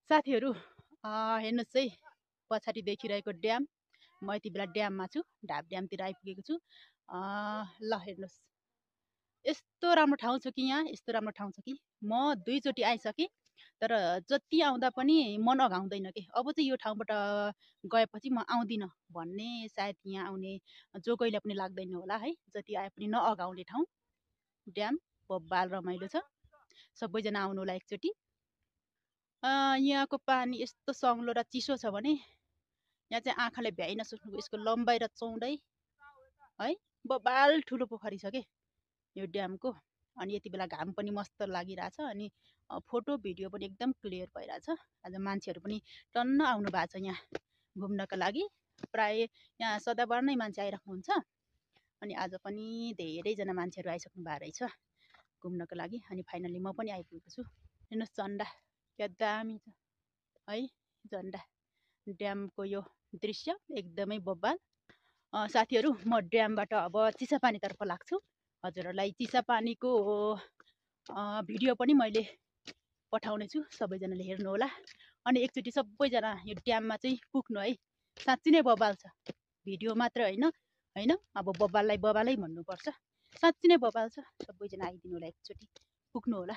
साथीहरू हेर्नुहोस् है, पछाडि देखिरहेको ड्याम। म यति बेला ड्याममा छु, ढाब ड्यामतिर आइपुगेको छु। ल हेर्नुहोस्, यस्तो राम्रो ठाउँ छ कि यहाँ, यस्तो राम्रो ठाउँ छ कि म 2 चोटि आइसकेँ, तर जति आउँदा पनि मन अघाउँदैन के। अब चाहिँ यो ठाउँबाट गएपछि म आउँदिनँ भन्ने सायद यहाँ आउने जो कोहीलाई पनि लाग्दैन होला है। जति आए पनि नअघाउने ठाउँ, ड्याम बब्बाल रमाइलो छ। सबैजना आउनु होला एकचोटि। यहाँको पानी यस्तो सङ्लो र चिसो छ भने यहाँ चाहिँ आँखाले भ्याइ नसक्नुको यसको लम्बाइ र चौडाइ है। बब्बाल ठुलो पोखरी छ के यो ड्यामको। अनि यति बेला घाम पनि मस्त लागिरहेछ, अनि फोटो भिडियो पनि एकदम क्लियर भइरहेछ। आज मान्छेहरू पनि टन्न आउनु भएको छ यहाँ घुम्नको लागि। प्राय यहाँ सदाबार नै मान्छे आइराख्नुहुन्छ, अनि आज पनि धेरैजना मान्छेहरू आइसक्नु भएको रहेछ घुम्नको लागि। अनि फाइनली म पनि आइपुगेको छु। हेर्नुहोस् झन्डा क्या दामी छ है, झन्डा ड्यामको यो दृश्य एकदमै बब्बाल। साथीहरू म ड्यामबाट अब चिसापानीतर्फ लाग्छु। हजुरहरूलाई चिसापानीको भिडियो पनि मैले पठाउने छु, सबैजनाले हेर्नु होला। अनि एकचोटि सबैजना यो ड्याममा चाहिँ पुग्नु है, साँच्चै नै बब्बाल छ। भिडियो मात्र होइन, अब बब्बाललाई बब्बालै भन्नुपर्छ। साँच्चै नै बब्बाल छ। सबैजना आइदिनु होला, एकचोटि पुग्नु होला।